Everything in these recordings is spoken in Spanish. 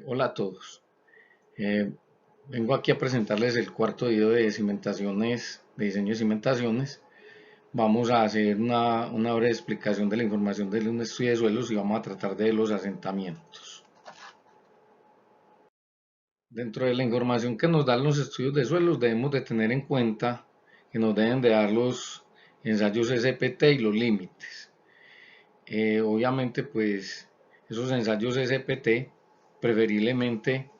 Hola a todos. Eh, Vengo aquí a presentarles el cuarto video de cimentaciones, de diseño de cimentaciones. Vamos a hacer una breve explicación de la información de un estudio de suelos y vamos a tratar de los asentamientos. Dentro de la información que nos dan los estudios de suelos debemos de tener en cuenta que nos deben de dar los ensayos SPT y los límites. Obviamente pues esos ensayos SPT preferiblemente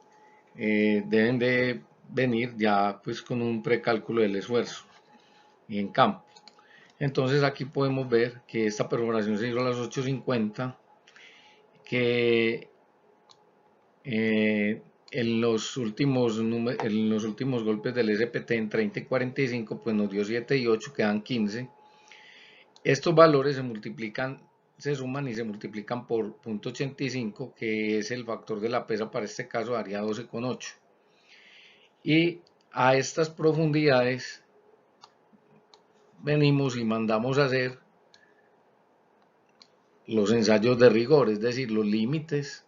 deben de venir ya pues con un precálculo del esfuerzo en campo. Entonces aquí podemos ver que esta perforación se hizo a las 8:50, que en los últimos golpes del SPT en 30 y 45 pues nos dio 7 y 8, quedan 15. Estos valores se multiplican, se suman y se multiplican por 0.85, que es el factor de la pesa, para este caso daría 12,8. Y a estas profundidades venimos y mandamos a hacer los ensayos de rigor, es decir, los límites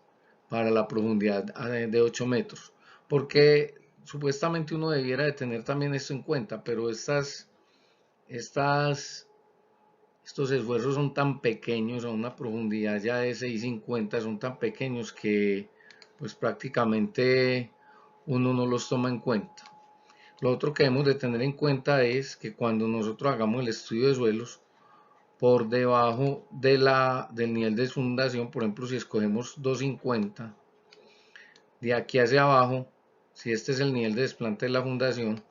para la profundidad de 8 metros, porque supuestamente uno debiera de tener también esto en cuenta, pero estos esfuerzos son tan pequeños, a una profundidad ya de 6,50, son tan pequeños que pues prácticamente uno no los toma en cuenta. Lo otro que debemos de tener en cuenta es que cuando nosotros hagamos el estudio de suelos, por debajo del nivel de fundación, por ejemplo, si escogemos 250, de aquí hacia abajo, si este es el nivel de desplante de la fundación,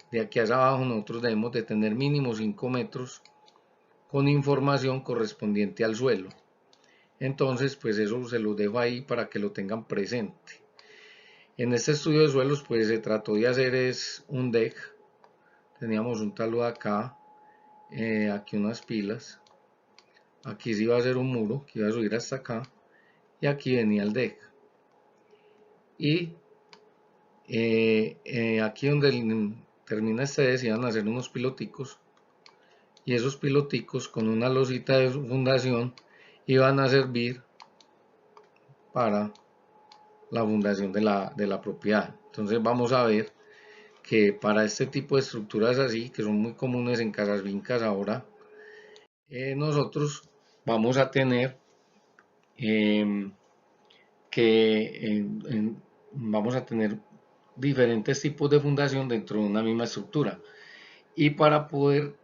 de aquí hacia abajo nosotros debemos de tener mínimo 5 metros con información correspondiente al suelo. Entonces, pues eso se los dejo ahí para que lo tengan presente. En este estudio de suelos, pues se trató de hacer un deck. Teníamos un talud acá, aquí unas pilas. Aquí sí iba a ser un muro que iba a subir hasta acá, y aquí venía el deck. Y aquí donde termina este deck iban a hacer unos piloticos, y esos piloticos con una losita de fundación iban a servir para la fundación de la propiedad. Entonces vamos a ver que para este tipo de estructuras así, que son muy comunes en casas fincas ahora, nosotros vamos a tener eh, vamos a tener diferentes tipos de fundación dentro de una misma estructura. Y para poder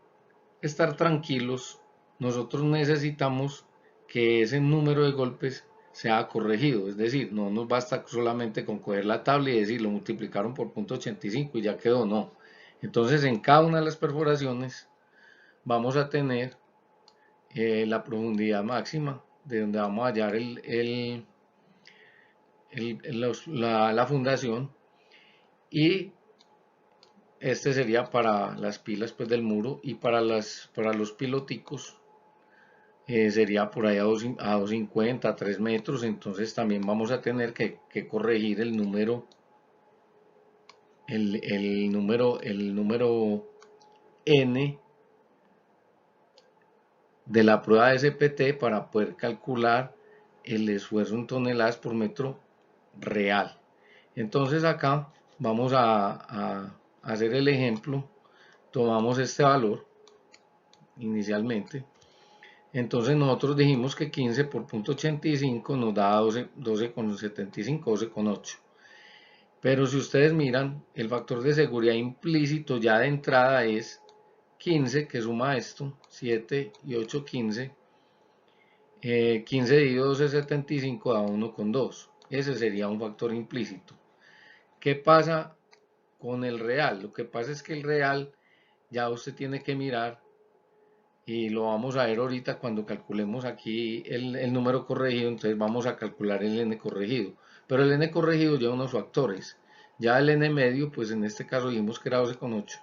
estar tranquilos, nosotros necesitamos que ese número de golpes sea corregido, es decir, no nos basta solamente con coger la tabla y decir lo multiplicaron por 0.85 y ya quedó, no. Entonces en cada una de las perforaciones vamos a tener la profundidad máxima de donde vamos a hallar la fundación, y este sería para las pilas pues del muro, y para los piloticos sería por ahí a 250, a 3 metros. Entonces también vamos a tener que corregir el número n de la prueba de SPT para poder calcular el esfuerzo en toneladas por metro real. Entonces acá vamos a hacer el ejemplo. Tomamos este valor inicialmente. Entonces nosotros dijimos que 15 por 0.85 nos da 12,75, 12,8. Pero si ustedes miran, el factor de seguridad implícito ya de entrada es 15, que suma esto, 7 y 8, 15. 15 dividido 12,75 da 1,2. Ese sería un factor implícito. ¿Qué pasa con el real? Lo que pasa es que el real ya usted tiene que mirar, y lo vamos a ver ahorita cuando calculemos aquí el número corregido. Entonces vamos a calcular el n corregido, pero el n corregido lleva unos factores. Ya el n medio, pues en este caso dijimos que era 12,8,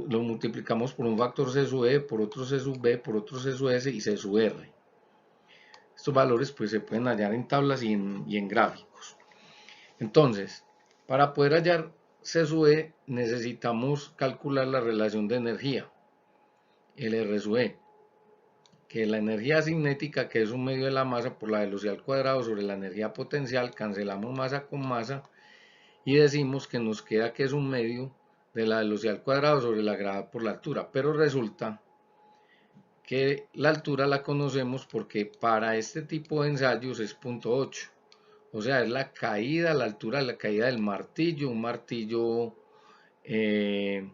lo multiplicamos por un factor c sub e, por otro c sub b, por otro c sub s y c sub r. Estos valores pues se pueden hallar en tablas y en gráficos. Entonces, para poder hallar c sub e necesitamos calcular la relación de energía, el R sub E, que la energía cinética, que es un medio de la masa por la velocidad al cuadrado sobre la energía potencial, cancelamos masa con masa y decimos que nos queda que es un medio de la velocidad al cuadrado sobre la gravedad por la altura. Pero resulta que la altura la conocemos porque para este tipo de ensayos es 0.8. O sea, es la caída, la altura de la caída del martillo, un martillo eh,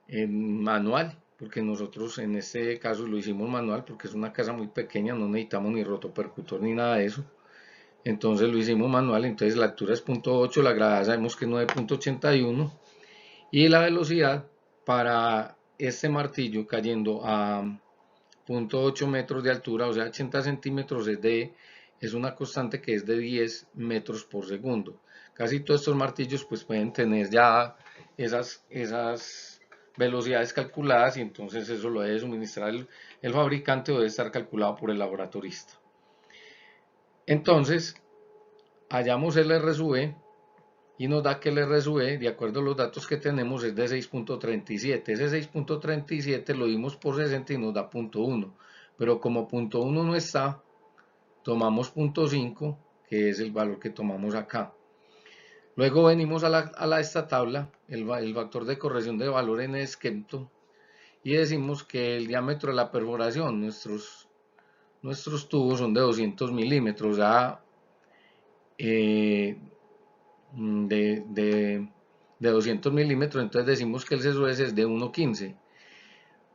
manual, porque nosotros en este caso lo hicimos manual porque es una casa muy pequeña, no necesitamos ni rotopercutor ni nada de eso. Entonces lo hicimos manual, entonces la altura es 0.8, la gravedad sabemos que es 9.81 y la velocidad para este martillo cayendo a 0.8 metros de altura, o sea 80 centímetros, es una constante que es de 10 metros por segundo. Casi todos estos martillos pues pueden tener ya esas velocidades calculadas y entonces eso lo debe suministrar el fabricante o debe estar calculado por el laboratorista. Entonces hallamos el R sub E y nos da que el R sub E, de acuerdo a los datos que tenemos, es de 6.37. Ese 6.37 lo dimos por 60 y nos da 0.1. Pero como 0.1 no está, tomamos 0.5, que es el valor que tomamos acá. Luego venimos a esta tabla, el factor de corrección de valor en esquemto, y decimos que el diámetro de la perforación, nuestros tubos son de 200 milímetros, de 200 milímetros, entonces decimos que el SOS es de 1.15.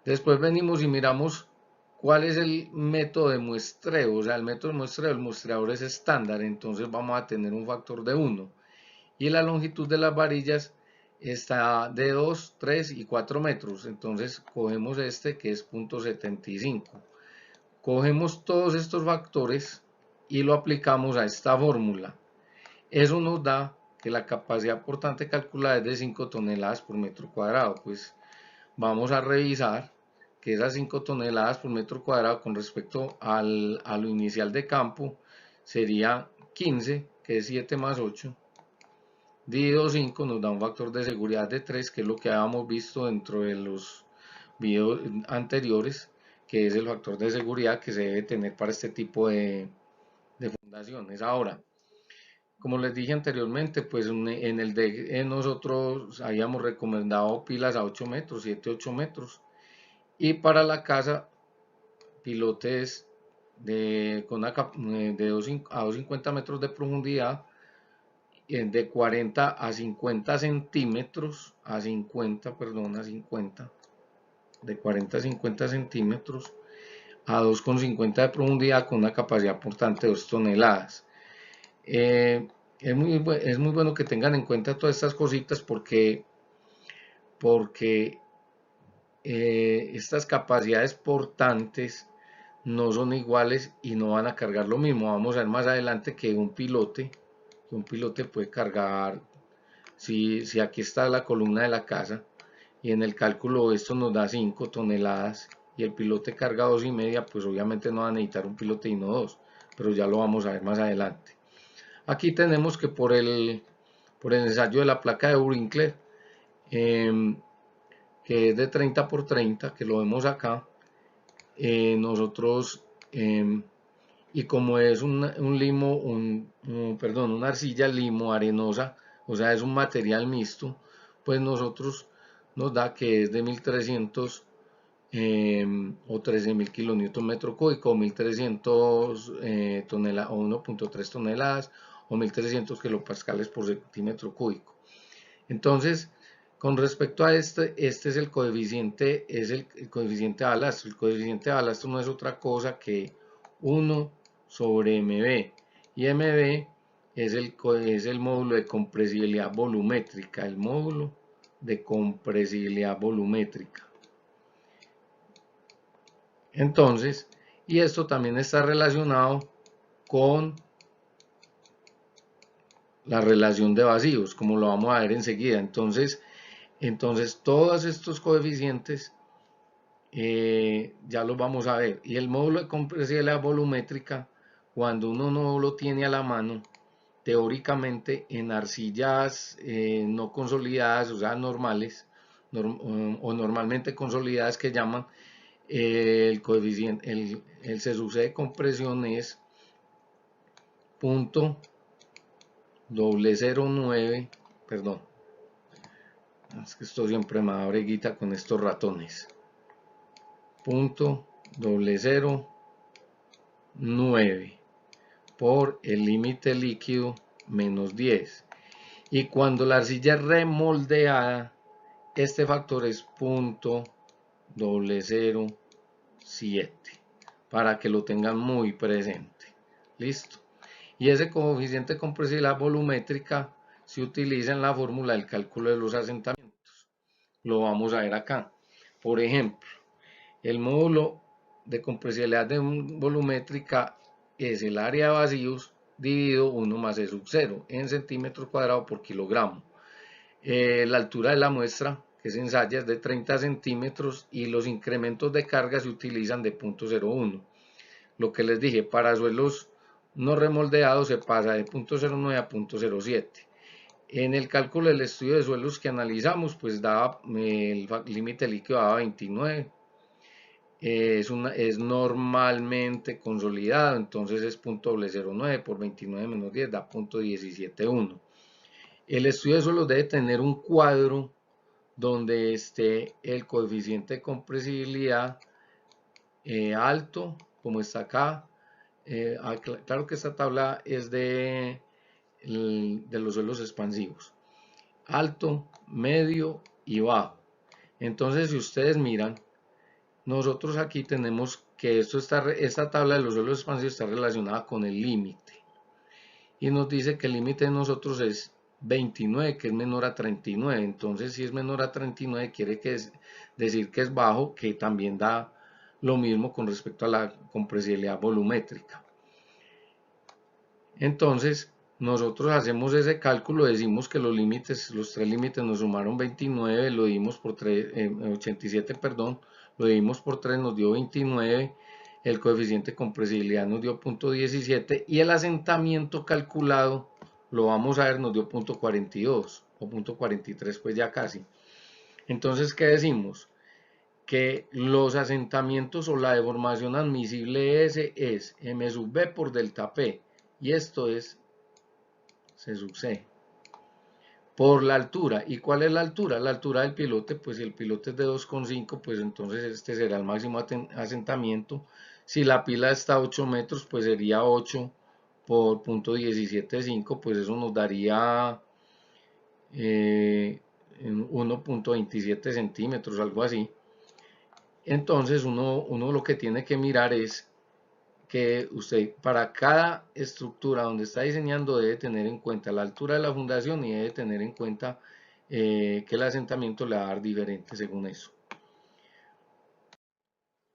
Después venimos y miramos cuál es el método de muestreo, o sea, el método de muestreo, el muestreador es estándar, entonces vamos a tener un factor de 1. Y la longitud de las varillas está de 2, 3 y 4 metros, entonces cogemos este que es 0.75. Cogemos todos estos factores y lo aplicamos a esta fórmula. Eso nos da que la capacidad portante calculada es de 5 toneladas por metro cuadrado. Pues vamos a revisar que esas 5 toneladas por metro cuadrado con respecto a lo inicial de campo sería 15, que es 7 más 8, dividido 5 nos da un factor de seguridad de 3, que es lo que habíamos visto dentro de los videos anteriores, que es el factor de seguridad que se debe tener para este tipo de fundaciones. Ahora, como les dije anteriormente, pues en el de nosotros habíamos recomendado pilas a 8 metros, 7, 8 metros. Y para la casa, pilotes con una, de 250 metros de profundidad, de 40 a 50 centímetros, de 40 a 50 centímetros, a 2,50 de profundidad con una capacidad portante de 2 toneladas. Es muy bueno que tengan en cuenta todas estas cositas porque estas capacidades portantes no son iguales y no van a cargar lo mismo. Vamos a ver más adelante que un pilote puede cargar, si aquí está la columna de la casa y en el cálculo esto nos da 5 toneladas y el pilote carga 2,5, pues obviamente no va a necesitar un pilote y no dos, pero ya lo vamos a ver más adelante. Aquí tenemos que por el ensayo de la placa de Brinkler, que es de 30 por 30, que lo vemos acá, nosotros, y como es un limo, una arcilla limo arenosa, o sea, es un material mixto, pues nosotros nos da que es de 1300 o 13.000 kilonewton metro cúbico, o 1300 toneladas, o 1.3 toneladas, o 1300 kilopascales por centímetro cúbico. Entonces, con respecto a este es el coeficiente, el coeficiente de balastro. El coeficiente de balastro no es otra cosa que 1 sobre MB. Y MB es el módulo de compresibilidad volumétrica, el módulo de compresibilidad volumétrica. Entonces, y esto también está relacionado con la relación de vacíos, como lo vamos a ver enseguida. Entonces todos estos coeficientes ya los vamos a ver. Y el módulo de compresibilidad volumétrica, cuando uno no lo tiene a la mano, teóricamente en arcillas no consolidadas, o sea, normales, o normalmente consolidadas que llaman, el coeficiente, el C sub C de compresión es .009, perdón, es que esto siempre me da breguita con estos ratones, .009 por el límite líquido menos 10. Y cuando la arcilla es remoldeada, este factor es .007, para que lo tengan muy presente. Listo. Y ese coeficiente de compresibilidad volumétrica se utiliza en la fórmula del cálculo de los asentamientos. Lo vamos a ver acá. Por ejemplo, el módulo de compresibilidad volumétrica es el área de vacíos dividido 1 más E sub 0 en centímetros cuadrados por kilogramo. La altura de la muestra, que es ensaya, es de 30 centímetros y los incrementos de carga se utilizan de 0.01. Lo que les dije, para suelos no remoldeados se pasa de 0.09 a 0.07. En el cálculo del estudio de suelos que analizamos, pues daba el límite líquido daba 29. Es normalmente consolidado, entonces es .009 por 29 menos 10 da .171. El estudio de suelos debe tener un cuadro donde esté el coeficiente de compresibilidad alto, como está acá. Claro que esta tabla es de los suelos expansivos. Alto, medio y bajo. Entonces, si ustedes miran, nosotros aquí tenemos que esta tabla de los suelos expansivos está relacionada con el límite. Y nos dice que el límite de nosotros es 29, que es menor a 39. Entonces, si es menor a 39, quiere decir que es bajo, que también da lo mismo con respecto a la compresibilidad volumétrica. Entonces, nosotros hacemos ese cálculo, decimos que los tres límites nos sumaron 29, lo dimos por 87, perdón, lo dimos por 3, nos dio 29, el coeficiente de compresibilidad nos dio .17 y el asentamiento calculado, lo vamos a ver, nos dio .42 o .43, pues ya casi. Entonces, ¿qué decimos? Que los asentamientos o la deformación admisible S es M sub B por delta P, y esto es C sub C por la altura. ¿Y cuál es la altura? La altura del pilote, pues si el pilote es de 2,5, pues entonces este será el máximo asentamiento. Si la pila está a 8 metros, pues sería 8 por .175, pues eso nos daría 1.27 centímetros, algo así. Entonces uno lo que tiene que mirar es que usted para cada estructura donde está diseñando debe tener en cuenta la altura de la fundación y debe tener en cuenta que el asentamiento le va a dar diferente según eso.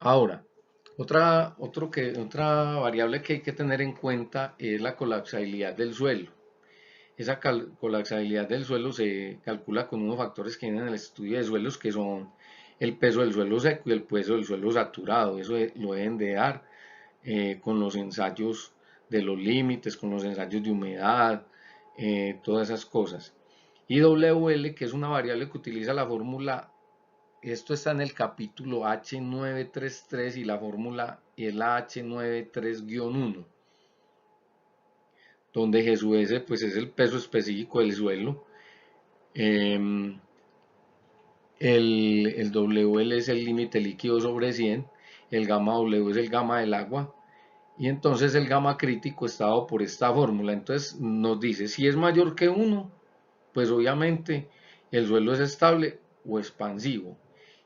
Ahora, otra variable que hay que tener en cuenta es la colapsabilidad del suelo. Esa colapsabilidad del suelo se calcula con unos factores que vienen en el estudio de suelos, que son el peso del suelo seco y el peso del suelo saturado. Eso lo deben de dar con los ensayos de los límites, con los ensayos de humedad, todas esas cosas. Y WL, que es una variable que utiliza la fórmula, esto está en el capítulo H933 y la fórmula es la H93-1, donde G sub S pues es el peso específico del suelo. El WL es el límite líquido sobre 100, el gamma W es el gamma del agua, y entonces el gamma crítico está dado por esta fórmula. Entonces nos dice, si es mayor que 1, pues obviamente el suelo es estable o expansivo,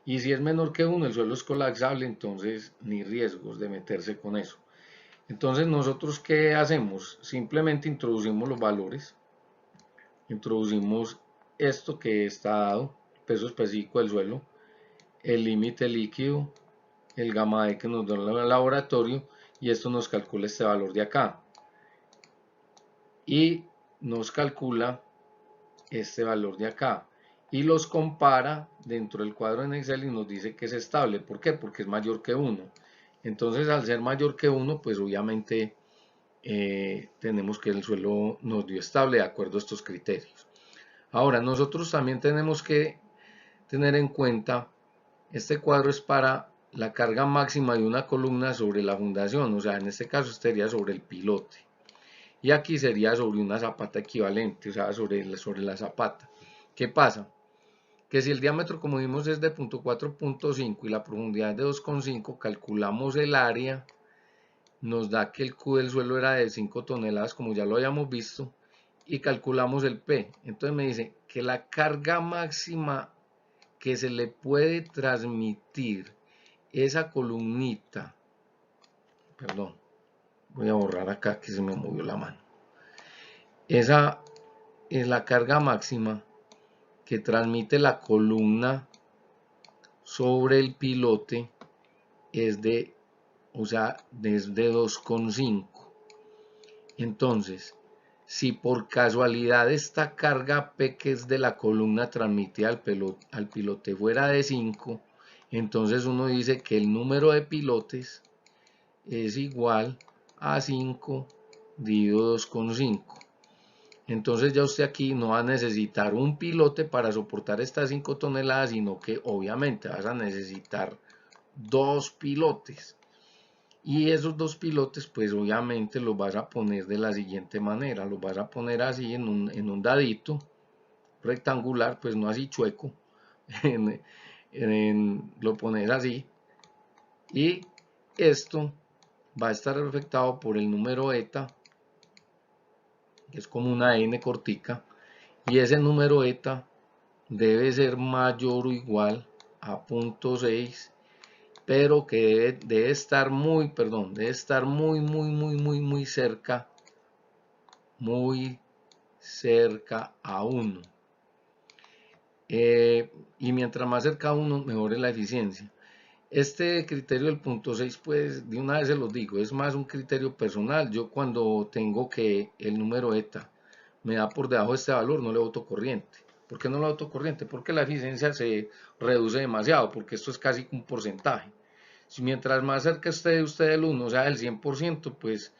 y si es menor que 1, el suelo es colapsable, entonces ni riesgos de meterse con eso. Entonces nosotros ¿qué hacemos? Simplemente introducimos los valores, introducimos esto que está dado, peso específico del suelo, el límite líquido, el gamma E que nos da el laboratorio, y esto nos calcula este valor de acá. Y nos calcula este valor de acá. Y los compara dentro del cuadro en Excel y nos dice que es estable. ¿Por qué? Porque es mayor que 1. Entonces, al ser mayor que 1, pues obviamente tenemos que el suelo nos dio estable de acuerdo a estos criterios. Ahora, nosotros también tenemos que tener en cuenta, este cuadro es para la carga máxima de una columna sobre la fundación, o sea, en este caso estaría sobre el pilote. Y aquí sería sobre una zapata equivalente, o sea, sobre la zapata. ¿Qué pasa? Que si el diámetro, como vimos, es de 4.5 y la profundidad es de 2.5, calculamos el área, nos da que el Q del suelo era de 5 toneladas, como ya lo habíamos visto, y calculamos el P. Entonces me dice que la carga máxima que se le puede transmitir esa columnita, perdón, voy a borrar acá que se me movió la mano. Esa es la carga máxima que transmite la columna sobre el pilote, es de, o sea, desde 2.5. Entonces, si por casualidad esta carga P que es de la columna transmitida al pilote fuera de 5, entonces uno dice que el número de pilotes es igual a 5 dividido 2.5. Entonces ya usted aquí no va a necesitar un pilote para soportar estas 5 toneladas, sino que obviamente vas a necesitar 2 pilotes. Y esos 2 pilotes pues obviamente los vas a poner de la siguiente manera. Los vas a poner así en un dadito rectangular, pues no así chueco. Lo pones así. Y esto va a estar afectado por el número eta, que es como una n cortica, y ese número eta debe ser mayor o igual a 0.6, pero que debe estar muy cerca a 1. Y mientras más cerca a 1, mejor es la eficiencia. Este criterio del 0.6, pues de una vez se los digo, es más un criterio personal. Yo cuando tengo que el número eta me da por debajo de este valor, no le boto corriente. ¿Por qué no le boto corriente? Porque la eficiencia se reduce demasiado, porque esto es casi un porcentaje. Si mientras más cerca esté usted del 1, o sea, del 100%, pues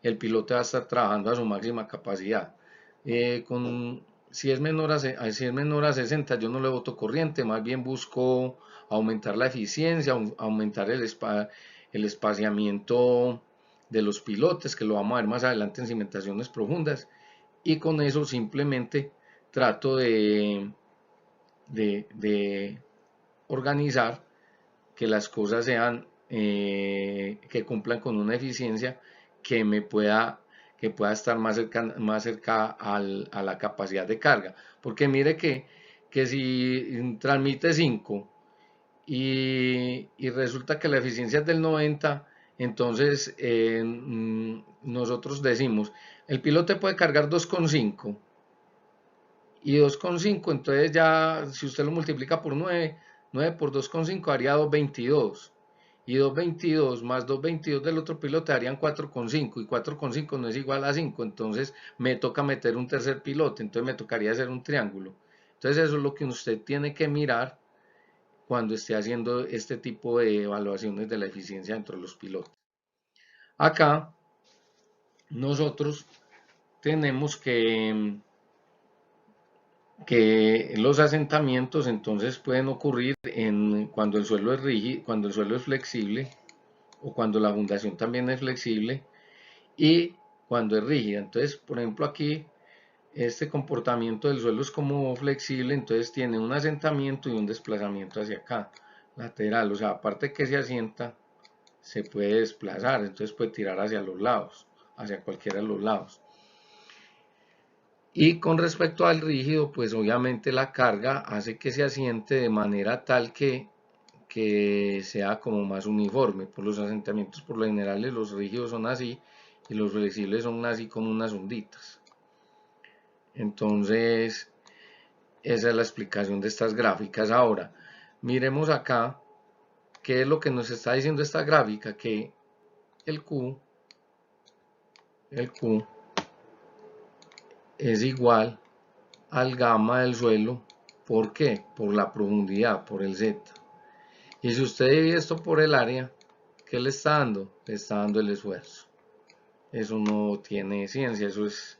el piloto va a estar trabajando a su máxima capacidad. Si es menor a 60, yo no le boto corriente, más bien busco aumentar la eficiencia, aumentar el espaciamiento de los pilotes, que lo vamos a ver más adelante en cimentaciones profundas, y con eso simplemente trato de organizar que las cosas sean, que cumplan con una eficiencia que pueda estar más cerca a la capacidad de carga. Porque mire que si transmite 5 y resulta que la eficiencia es del 90, entonces nosotros decimos, el piloto puede cargar 2.5 y 2.5, entonces ya si usted lo multiplica por 9, 9 por 2.5 haría 2.22. Y 2.22 más 2.22 del otro piloto harían 4.5. Y 4.5 no es igual a 5. Entonces me toca meter un tercer piloto. Entonces me tocaría hacer un triángulo. Entonces eso es lo que usted tiene que mirar cuando esté haciendo este tipo de evaluaciones de la eficiencia dentro de los pilotos. Acá nosotros tenemos que los asentamientos entonces pueden ocurrir cuando el suelo es rígido, cuando el suelo es flexible, o cuando la fundación también es flexible, y cuando es rígida. Entonces, por ejemplo, aquí este comportamiento del suelo es como flexible, entonces tiene un asentamiento y un desplazamiento hacia acá, lateral, o sea, aparte que se asienta, se puede desplazar, entonces puede tirar hacia los lados, hacia cualquiera de los lados. Y con respecto al rígido, pues obviamente la carga hace que se asiente de manera tal que sea como más uniforme. Por los asentamientos por lo general los rígidos son así y los flexibles son así como unas onditas. Entonces, esa es la explicación de estas gráficas. Ahora, miremos acá qué es lo que nos está diciendo esta gráfica, que el Q es igual al gamma del suelo. ¿Por qué? Por la profundidad, por el Z. Y si usted divide esto por el área, ¿qué le está dando? Le está dando el esfuerzo. Eso no tiene ciencia, eso es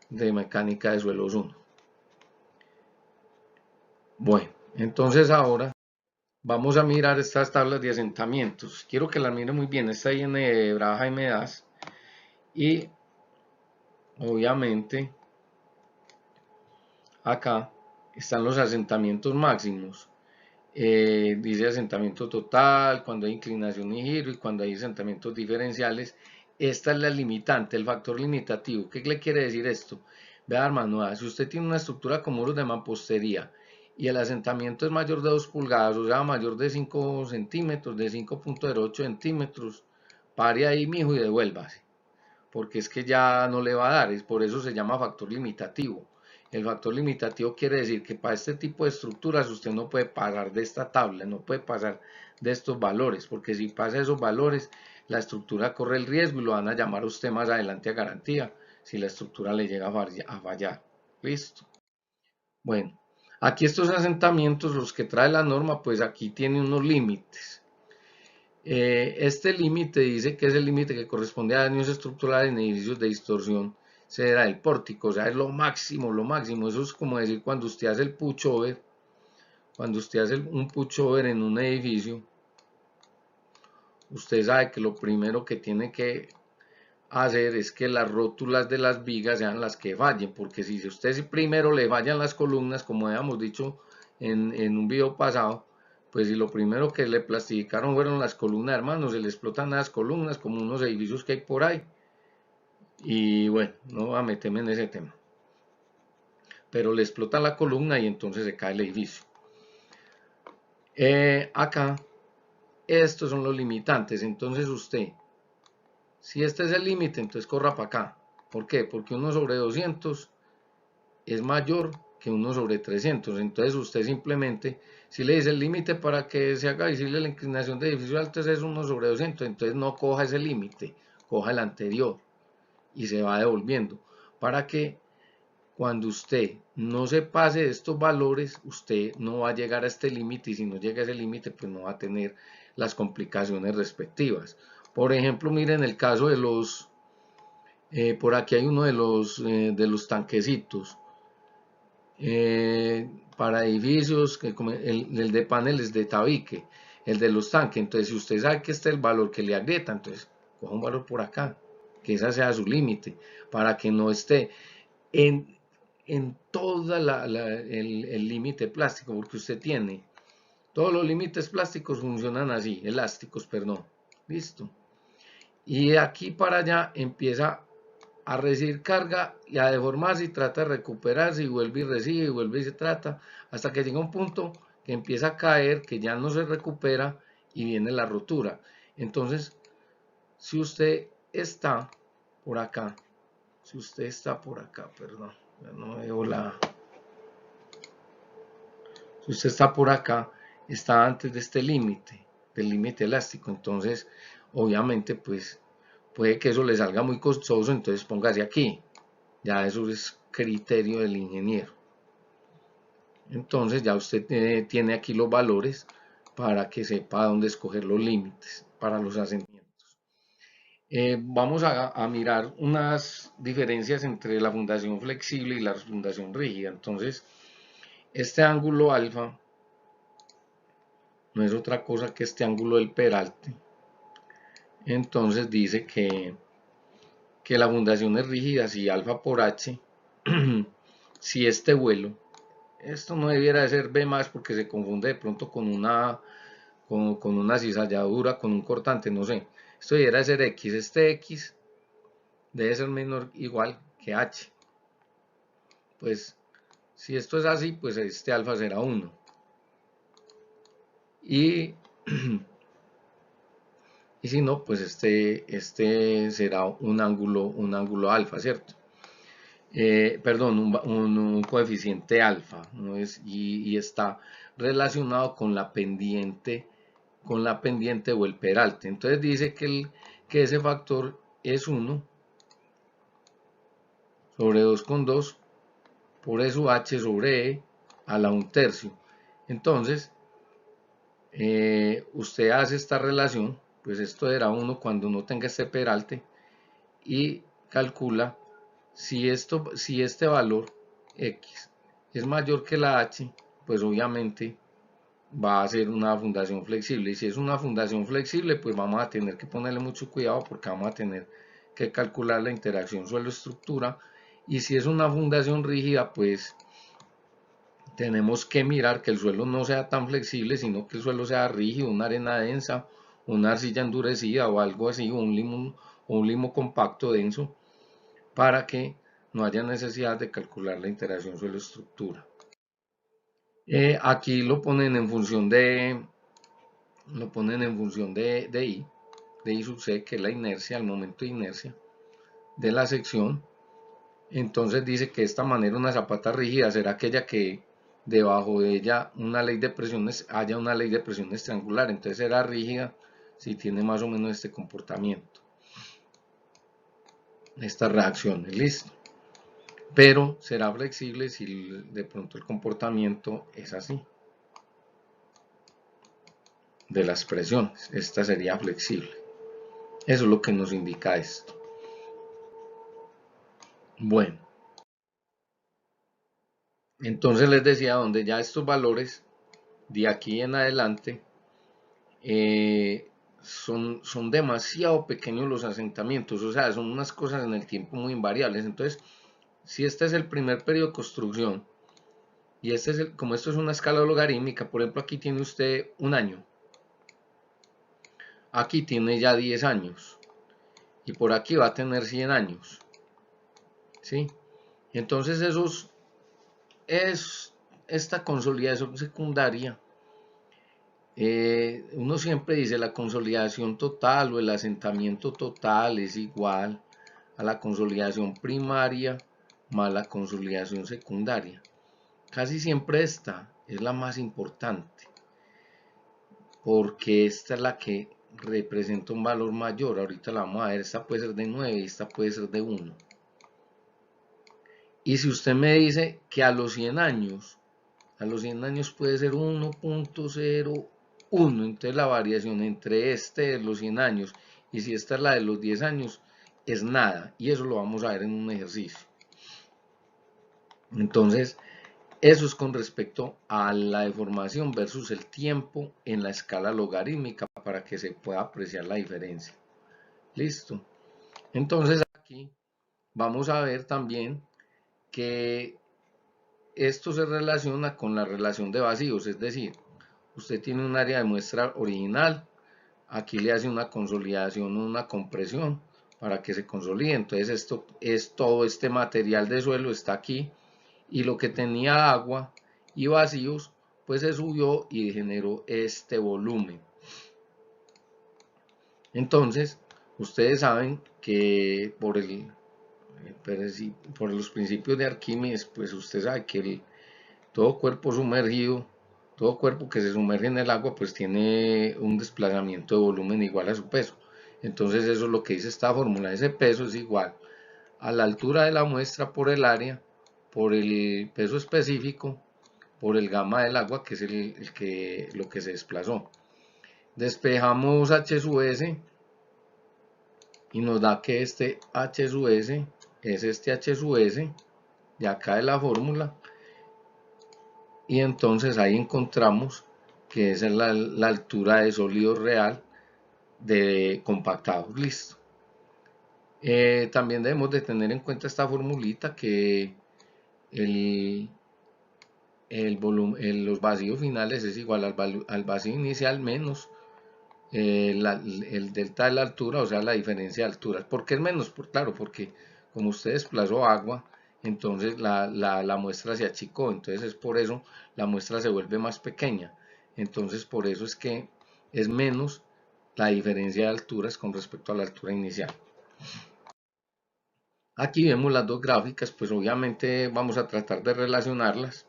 de mecánica de suelos 1. Bueno, entonces ahora vamos a mirar estas tablas de asentamientos. Quiero que las mire muy bien. Esta viene de Baraja y Medas. Y obviamente acá están los asentamientos máximos. Dice asentamiento total, cuando hay inclinación y giro y cuando hay asentamientos diferenciales. Esta es la limitante, el factor limitativo. ¿Qué le quiere decir esto? Vea, hermano, si usted tiene una estructura con muros de mampostería y el asentamiento es mayor de 2 pulgadas, o sea, mayor de 5 centímetros, de 5,08 centímetros, pare ahí, mijo, y devuélvase, porque es que ya no le va a dar, es por eso se llama factor limitativo. El factor limitativo quiere decir que para este tipo de estructuras usted no puede pasar de esta tabla, no puede pasar de estos valores, porque si pasa esos valores, la estructura corre el riesgo y lo van a llamar a usted más adelante a garantía, si la estructura le llega a fallar. Listo. Bueno, aquí estos asentamientos, los que trae la norma, pues aquí tiene unos límites. Este límite dice que es el límite que corresponde a daños estructurales en edificios de distorsión será el pórtico, o sea, es lo máximo, lo máximo. Eso es como decir cuando usted hace el pushover, cuando usted hace un pushover en un edificio, usted sabe que lo primero que tiene que hacer es que las rótulas de las vigas sean las que fallen, porque si usted primero le fallan las columnas, como habíamos dicho en un video pasado, pues si lo primero que le plastificaron fueron las columnas, hermanos, se le explotan las columnas como unos edificios que hay por ahí. Y bueno, no voy a meterme en ese tema. Pero le explota la columna y entonces se cae el edificio. Acá, estos son los limitantes. Entonces usted, si este es el límite, entonces corra para acá. ¿Por qué? Porque 1 sobre 200 es mayor que 1 sobre 300. Entonces usted simplemente, si le dice el límite para que se haga visible la inclinación de edificio alto es 1 sobre 200, entonces no coja ese límite, coja el anterior y se va devolviendo. Para que cuando usted no se pase de estos valores, usted no va a llegar a este límite y si no llega a ese límite, pues no va a tener las complicaciones respectivas. Por ejemplo, miren el caso de los, por aquí hay uno de los tanquecitos. Para edificios, el de paneles de tabique, el de los tanques. Entonces, si usted sabe que este es el valor que le agrieta, entonces coja un valor por acá, que ese sea su límite, para que no esté en todo el límite plástico, porque usted tiene, todos los límites plásticos funcionan así, elásticos, perdón, listo. Y de aquí para allá empieza a recibir carga y a deformarse y trata de recuperarse y vuelve y recibe y vuelve y se trata, hasta que llega un punto que empieza a caer, que ya no se recupera y viene la rotura. Entonces, si usted está por acá, si usted está por acá, perdón, ya no veo la... Si usted está por acá, está antes de este límite, del límite elástico, entonces obviamente pues puede que eso le salga muy costoso, entonces póngase aquí, ya eso es criterio del ingeniero. Entonces ya usted tiene aquí los valores para que sepa dónde escoger los límites para los asentamientos. Vamos a mirar unas diferencias entre la fundación flexible y la fundación rígida. Entonces, este ángulo alfa no es otra cosa que este ángulo del peralte. Entonces dice que la fundación es rígida si alfa por h, si este vuelo, esto no debiera de ser B más porque se confunde de pronto con una cizalladura, con un cortante, no sé. Esto debiera de ser X, este X debe ser menor o igual que H. Pues si esto es así, pues este alfa será 1. Y y si no, pues este será un ángulo alfa, ¿cierto? Perdón, un coeficiente alfa, ¿no? Y está relacionado con la pendiente o el peralte. Entonces dice que ese factor es 1 sobre 2,2 por eso h sobre e a la 1/3. Entonces, usted hace esta relación, pues esto era 1 cuando no tenga este peralte y calcula si este valor x es mayor que la h, pues obviamente va a ser una fundación flexible. Y si es una fundación flexible, pues vamos a tener que ponerle mucho cuidado porque vamos a tener que calcular la interacción suelo-estructura. Y si es una fundación rígida, pues tenemos que mirar que el suelo no sea tan flexible, sino que el suelo sea rígido, una arena densa, una arcilla endurecida o algo así, o un limo compacto denso, para que no haya necesidad de calcular la interacción suelo-estructura. Aquí lo ponen en función de I sub C, que es la inercia, el momento de inercia de la sección. Entonces dice que de esta manera una zapata rígida será aquella que debajo de ella haya una ley de presiones triangular. Entonces será rígida si tiene más o menos este comportamiento, estas reacciones, listo. Pero será flexible si de pronto el comportamiento es así, de las presiones. Esta sería flexible. Eso es lo que nos indica esto. Bueno, entonces les decía, donde ya estos valores de aquí en adelante son demasiado pequeños los asentamientos, o sea, son unas cosas en el tiempo muy invariables. Entonces, si este es el primer periodo de construcción y como esto es una escala logarítmica, por ejemplo, aquí tiene usted un año, aquí tiene ya 10 años y por aquí va a tener 100 años, ¿sí? Entonces esta consolidación secundaria, uno siempre dice la consolidación total o el asentamiento total es igual a la consolidación primaria más la consolidación secundaria. Casi siempre esta es la más importante, porque esta es la que representa un valor mayor. Ahorita la vamos a ver, esta puede ser de 9 y esta puede ser de 1. Y si usted me dice que a los 100 años puede ser 1.01, entonces la variación entre de los 100 años y si esta es la de los 10 años es nada, y eso lo vamos a ver en un ejercicio. Entonces, eso es con respecto a la deformación versus el tiempo en la escala logarítmica para que se pueda apreciar la diferencia. Listo. Entonces aquí vamos a ver también que esto se relaciona con la relación de vacíos, es decir, usted tiene un área de muestra original, aquí le hace una consolidación, una compresión para que se consolide. Entonces esto es todo este material de suelo está aquí y lo que tenía agua y vacíos pues se subió y generó este volumen. Entonces ustedes saben que por los principios de Arquímedes, pues usted sabe que todo cuerpo sumergido, todo cuerpo que se sumerge en el agua, pues tiene un desplazamiento de volumen igual a su peso. Entonces eso es lo que dice esta fórmula. Ese peso es igual a la altura de la muestra por el área, por el peso específico, por el gamma del agua, que es lo que se desplazó. Despejamos H sub S y nos da que este H sub S es este H sub S de acá de la fórmula, y entonces ahí encontramos que esa es la altura de sólido real de compactados. Listo. También debemos de tener en cuenta esta formulita que los vacíos finales es igual al vacío inicial menos el delta de la altura, o sea la diferencia de alturas. ¿Por qué es menos? Claro, porque como usted desplazó agua, entonces la muestra se achicó, entonces es por eso la muestra se vuelve más pequeña. Entonces por eso es que es menos la diferencia de alturas con respecto a la altura inicial. Aquí vemos las dos gráficas, pues obviamente vamos a tratar de relacionarlas.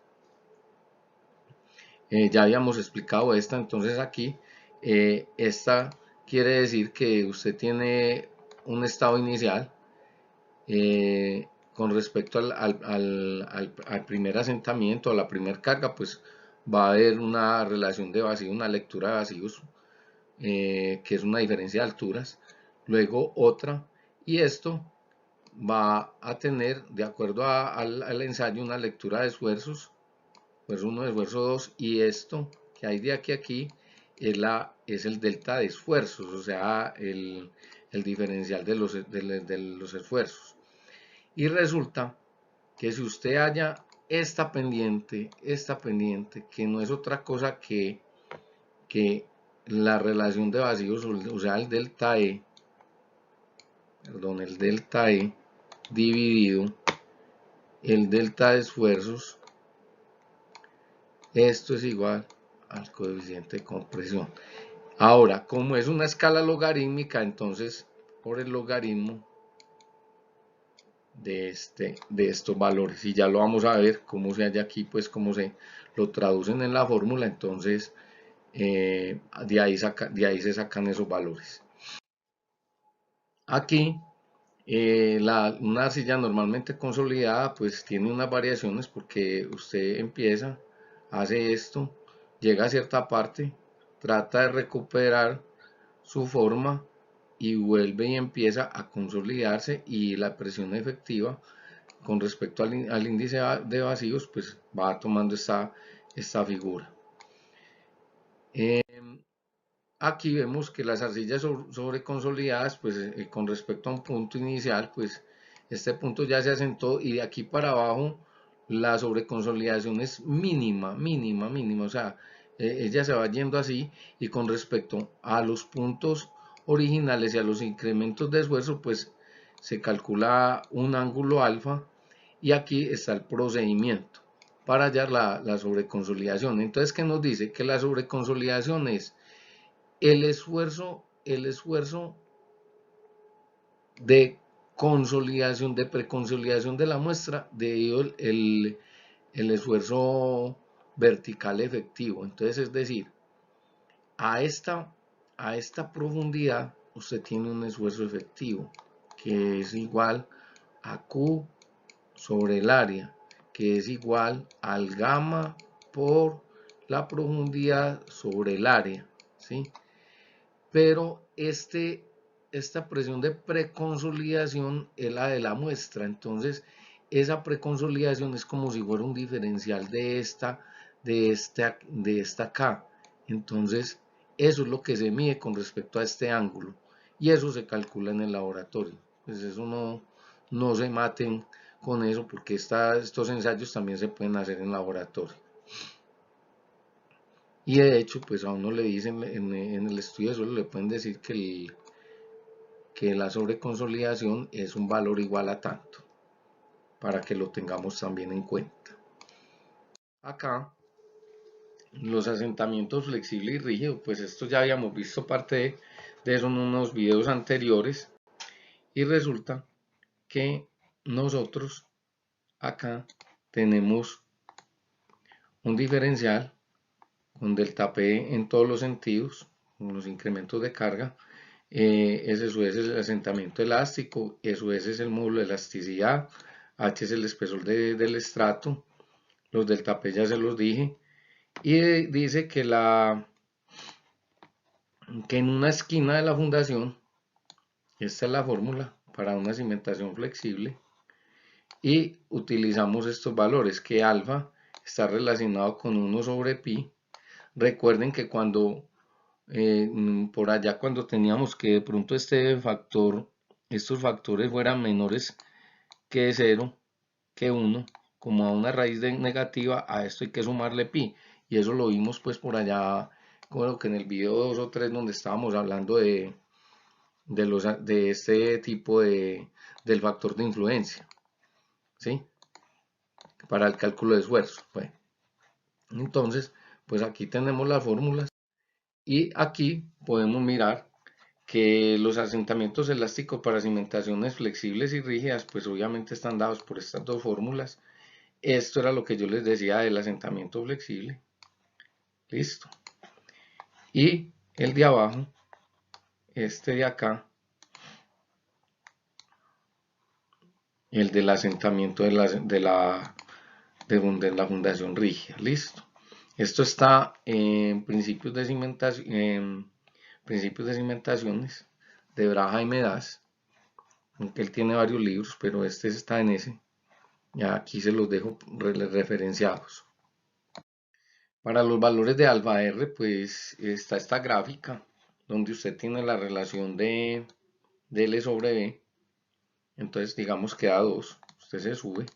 Ya habíamos explicado esta, entonces aquí esta quiere decir que usted tiene un estado inicial con respecto al primer asentamiento, a la primera carga, pues va a haber una relación de vacío, una lectura de vacíos, que es una diferencia de alturas, luego otra, y esto va a tener, de acuerdo al ensayo, una lectura de esfuerzos, esfuerzo 1, esfuerzo 2, y esto que hay de aquí a aquí es el delta de esfuerzos, o sea, el diferencial de los esfuerzos. Y resulta que si usted halla esta pendiente, que no es otra cosa que la relación de vacíos, o sea, el delta E, el delta E dividido el delta de esfuerzos, esto es igual al coeficiente de compresión. Ahora, como es una escala logarítmica, entonces por el logaritmo de estos valores, y ya lo vamos a ver cómo se halla aquí, pues cómo se lo traducen en la fórmula, entonces de ahí se sacan esos valores. Aquí una arcilla normalmente consolidada pues tiene unas variaciones porque usted empieza, hace esto, llega a cierta parte, trata de recuperar su forma y vuelve y empieza a consolidarse, y la presión efectiva con respecto al índice de vacíos pues va tomando esta figura. Aquí vemos que las arcillas sobreconsolidadas, pues con respecto a un punto inicial, pues este punto ya se asentó, y de aquí para abajo la sobreconsolidación es mínima, mínima, mínima, o sea, ella se va yendo así, y con respecto a los puntos originales y a los incrementos de esfuerzo, pues se calcula un ángulo alfa, y aquí está el procedimiento para hallar la sobreconsolidación. Entonces, ¿qué nos dice? Que la sobreconsolidación es el esfuerzo de consolidación, de preconsolidación de la muestra, debido el esfuerzo vertical efectivo. Entonces, es decir, a esta profundidad usted tiene un esfuerzo efectivo que es igual a Q sobre el área, que es igual al gamma por la profundidad sobre el área, ¿sí? Pero esta presión de preconsolidación es la de la muestra, entonces esa preconsolidación es como si fuera un diferencial de esta acá, entonces eso es lo que se mide con respecto a este ángulo, y eso se calcula en el laboratorio. Pues eso no se maten con eso, porque estos ensayos también se pueden hacer en laboratorio. Y de hecho, pues a uno le dicen en el estudio de suelo, le pueden decir que la sobreconsolidación es un valor igual a tanto, para que lo tengamos también en cuenta. Acá, los asentamientos flexible y rígido, pues esto ya habíamos visto parte de eso en unos videos anteriores, y resulta que nosotros acá tenemos un diferencial con delta P en todos los sentidos, con los incrementos de carga. Eso es el asentamiento elástico, eso es el módulo de elasticidad, H es el espesor del estrato, los delta P ya se los dije, y dice que en una esquina de la fundación, esta es la fórmula para una cimentación flexible, y utilizamos estos valores, que alfa está relacionado con 1 sobre pi. Recuerden que cuando por allá, cuando teníamos que de pronto estos factores fueran menores que 0, que 1, como a una raíz negativa, a esto hay que sumarle pi, y eso lo vimos pues por allá, como que en el video 2 o 3 donde estábamos hablando de este tipo del factor de influencia, ¿sí? Para el cálculo de esfuerzo. Bueno, entonces, pues aquí tenemos las fórmulas, y aquí podemos mirar que los asentamientos elásticos para cimentaciones flexibles y rígidas, pues obviamente están dados por estas dos fórmulas. Esto era lo que yo les decía del asentamiento flexible. Listo. Y el de abajo, este de acá, el del asentamiento de la fundación rígida. Listo. Esto está en principios de cimentaciones de Braja y Medas, aunque él tiene varios libros, pero este está en ese. Ya aquí se los dejo referenciados. Para los valores de alfa R, pues está esta gráfica donde usted tiene la relación de L sobre B. Entonces, digamos que a 2, usted se sube.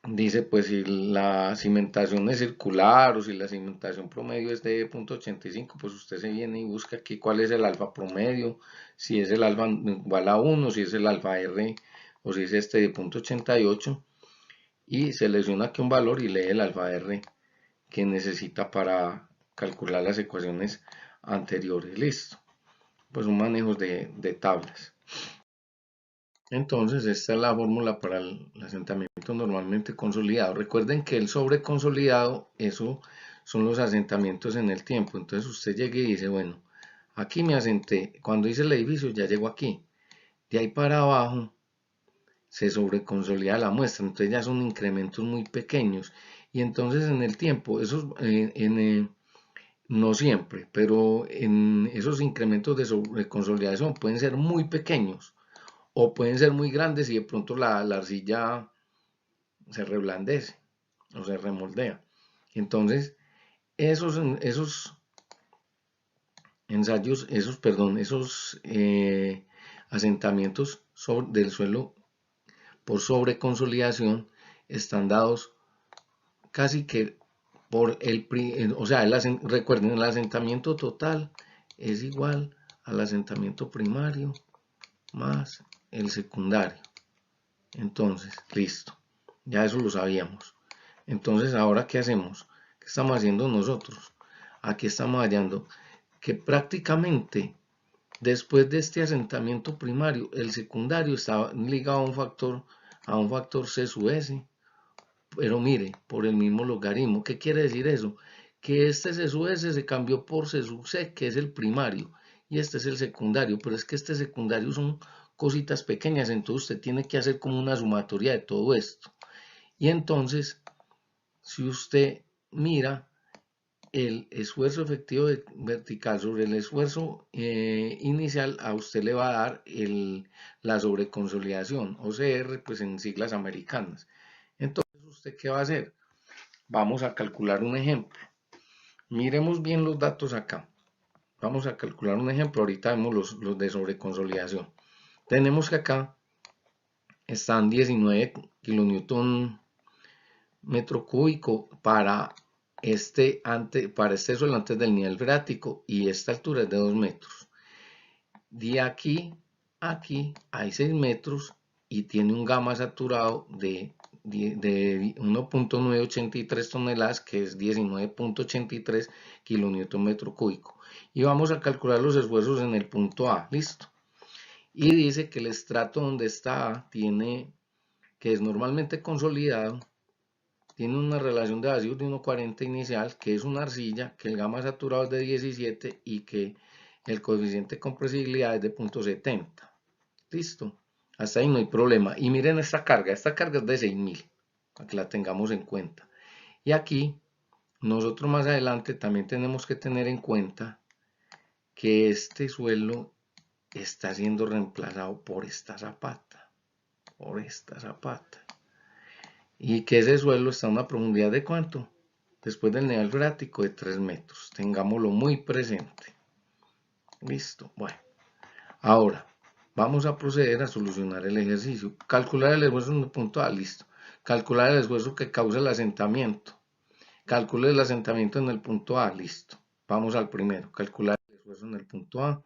Dice, pues si la cimentación es circular o si la cimentación promedio es de 0.85, pues usted se viene y busca aquí cuál es el alfa promedio, si es el alfa igual a 1, si es el alfa R o si es este de 0.88, y selecciona aquí un valor y lee el alfa R que necesita para calcular las ecuaciones anteriores. Listo. Pues un manejo de tablas. Entonces, esta es la fórmula para el asentamiento normalmente consolidado. Recuerden que el sobreconsolidado, eso son los asentamientos en el tiempo. Entonces usted llega y dice, bueno, aquí me asenté. Cuando hice el edificio ya llegó aquí. De ahí para abajo se sobreconsolida la muestra. Entonces ya son incrementos muy pequeños. Y entonces en el tiempo, esos no siempre, pero en esos incrementos de sobreconsolidación pueden ser muy pequeños o pueden ser muy grandes y de pronto la arcilla se reblandece o se remoldea. Entonces, esos ensayos, esos asentamientos del suelo por sobreconsolidación están dados casi que por o sea, recuerden, el asentamiento total es igual al asentamiento primario más el secundario. Entonces, listo. Ya eso lo sabíamos. Entonces, ¿ahora qué hacemos? ¿Qué estamos haciendo nosotros? Aquí estamos hallando que prácticamente después de este asentamiento primario, el secundario está ligado a un factor C sub S, pero mire, por el mismo logaritmo. ¿Qué quiere decir eso? Que este C sub S se cambió por C sub C, que es el primario, y este es el secundario, pero es que este secundario son cositas pequeñas, entonces usted tiene que hacer como una sumatoria de todo esto. Y entonces, si usted mira el esfuerzo efectivo vertical sobre el esfuerzo inicial, a usted le va a dar la sobreconsolidación, OCR, pues en siglas americanas. Entonces, ¿usted qué va a hacer? Vamos a calcular un ejemplo. Miremos bien los datos acá. Vamos a calcular un ejemplo. Ahorita vemos los de sobreconsolidación. Tenemos que acá están 19 kilonewton metro cúbico para este suelo antes del nivel freático y esta altura es de 2 metros. De aquí a aquí hay 6 metros y tiene un gamma saturado de 1.983 toneladas, que es 19.83 kilonewton metro cúbico. Y vamos a calcular los esfuerzos en el punto A, listo. Y dice que el estrato donde está A tiene, que es normalmente consolidado, tiene una relación de vacíos de 1,40 inicial, que es una arcilla, que el gamma saturado es de 17 y que el coeficiente de compresibilidad es de 0.70. Listo. Hasta ahí no hay problema. Y miren esta carga es de 6.000, para que la tengamos en cuenta. Y aquí, nosotros más adelante también tenemos que tener en cuenta que este suelo está siendo reemplazado por esta zapata. Y que ese suelo está a una profundidad de ¿cuánto? Después del nivel freático de 3 metros. Tengámoslo muy presente. Listo. Bueno, ahora vamos a proceder a solucionar el ejercicio. Calcular el esfuerzo en el punto A. Listo. Calcular el esfuerzo que causa el asentamiento. Calcule el asentamiento en el punto A. Listo. Vamos al primero. Calcular el esfuerzo en el punto A.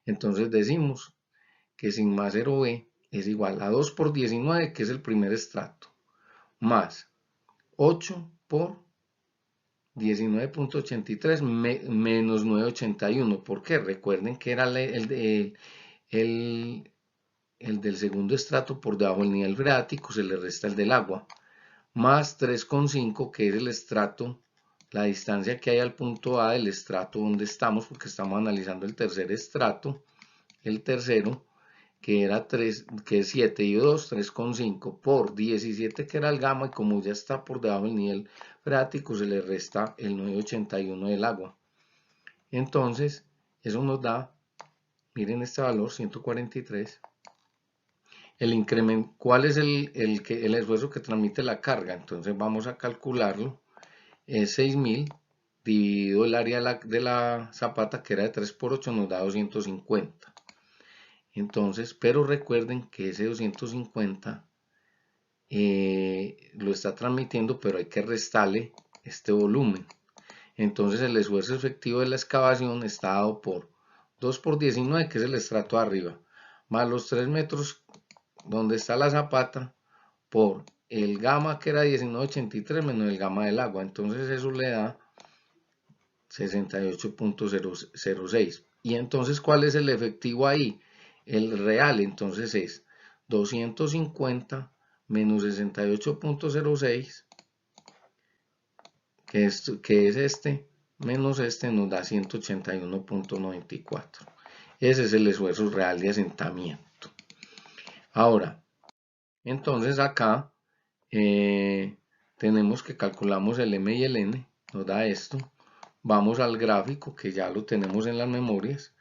Entonces decimos que sigma 0B es igual a 2 por 19, que es el primer estrato, más 8 por 19.83 menos 981. ¿Por qué? Recuerden que era el del segundo estrato por debajo del nivel freático, se le resta el del agua, más 3,5, que es el estrato, la distancia que hay al punto A del estrato donde estamos, porque estamos analizando el tercer estrato, el tercero, que era 3, que es 7 y 2, 3,5 por 17, que era el gamma, y como ya está por debajo del nivel freático, se le resta el 981 del agua. Entonces, eso nos da, miren este valor, 143. El incremento, ¿cuál es el esfuerzo que transmite la carga? Entonces vamos a calcularlo. es 6000 dividido el área de la zapata, que era de 3 por 8, nos da 250. Entonces, pero recuerden que ese 250 lo está transmitiendo, pero hay que restarle este volumen. Entonces el esfuerzo efectivo de la excavación está dado por 2 por 19, que es el estrato de arriba, más los 3 metros donde está la zapata, por el gamma, que era 1983, menos el gamma del agua. Entonces eso le da 68.006. Y entonces, ¿cuál es el efectivo ahí? El real, entonces es 250 menos 68.06, que es este, menos este, nos da 181.94. Ese es el esfuerzo real de asentamiento. Ahora, entonces acá tenemos que calculamos el M y el N, nos da esto. Vamos al gráfico, que ya lo tenemos en las memorias,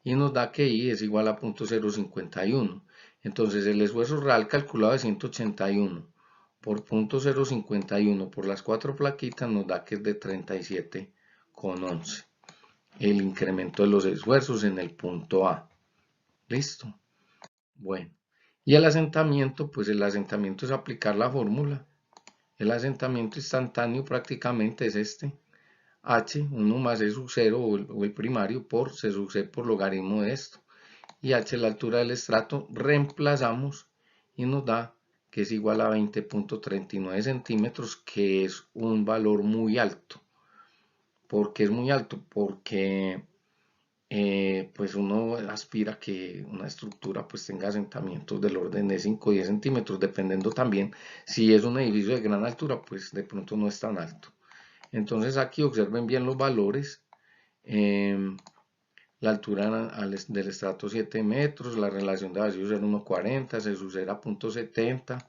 y nos da que I es igual a 0.051. Entonces el esfuerzo real calculado de 181 por 0.051 por las 4 plaquitas nos da que es de 37,11. El incremento de los esfuerzos en el punto A. Listo. Bueno. Y el asentamiento, pues el asentamiento es aplicar la fórmula. El asentamiento instantáneo prácticamente es este. H, 1 más E sub 0 o el primario por C sub C por logaritmo de esto. Y H, la altura del estrato, reemplazamos y nos da que es igual a 20.39 centímetros, que es un valor muy alto. ¿Por qué es muy alto? Porque pues uno aspira a que una estructura pues tenga asentamientos del orden de 5 o 10 centímetros, dependiendo también si es un edificio de gran altura, pues de pronto no es tan alto. Entonces aquí observen bien los valores. La altura del estrato 7 metros, la relación de vacíos era 1,40, se era 0.70,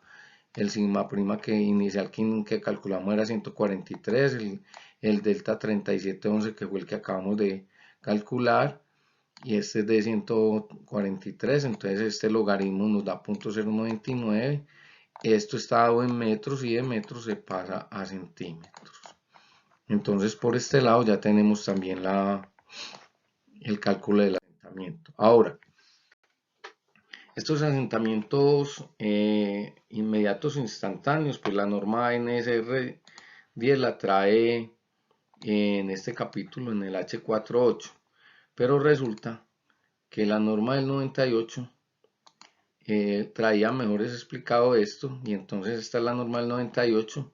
el sigma prima inicial que calculamos era 143, el delta 3711, que fue el que acabamos de calcular, y este es de 143, entonces este logaritmo nos da 0.099. Esto está dado en metros y de metros se pasa a centímetros. Entonces por este lado ya tenemos también el cálculo del asentamiento. Ahora, estos asentamientos inmediatos instantáneos, pues la norma NSR 10 la trae en este capítulo en el H48, pero resulta que la norma del 98 traía mejores explicado esto, y entonces esta es la norma del 98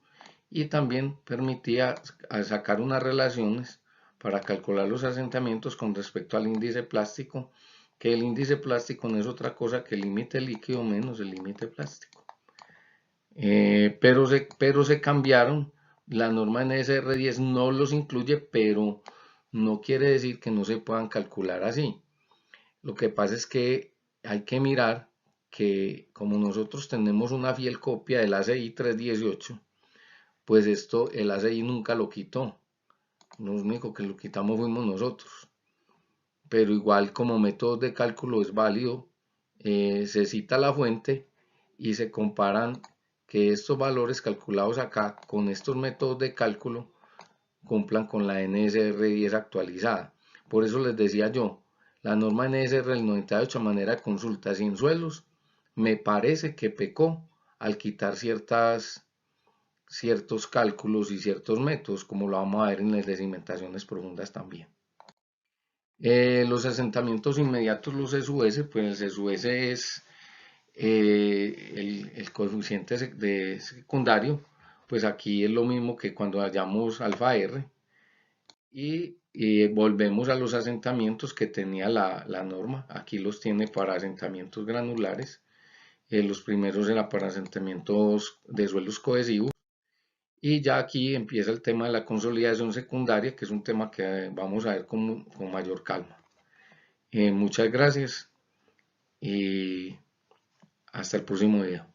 y también permitía sacar unas relaciones para calcular los asentamientos con respecto al índice plástico, que el índice plástico no es otra cosa que el límite líquido menos el límite plástico. Pero se cambiaron, la norma NSR10 no los incluye, pero no quiere decir que no se puedan calcular así. Lo que pasa es que hay que mirar que como nosotros tenemos una fiel copia del ACI 318, pues esto el ACI nunca lo quitó. Lo único que lo quitamos fuimos nosotros. Pero igual como método de cálculo es válido, se cita la fuente y se comparan que estos valores calculados acá con estos métodos de cálculo cumplan con la NSR10 actualizada. Por eso les decía yo, la norma NSR del 98 a manera de consultas y en suelos me parece que pecó al quitar ciertos cálculos y ciertos métodos, como lo vamos a ver en las sedimentaciones profundas también. Los asentamientos inmediatos, los SUS, pues el SUS es el coeficiente de secundario, pues aquí es lo mismo que cuando hallamos alfa R, y volvemos a los asentamientos que tenía la norma. Aquí los tiene para asentamientos granulares, los primeros eran para asentamientos de suelos cohesivos, y ya aquí empieza el tema de la consolidación secundaria, que es un tema que vamos a ver con mayor calma. Muchas gracias y hasta el próximo día.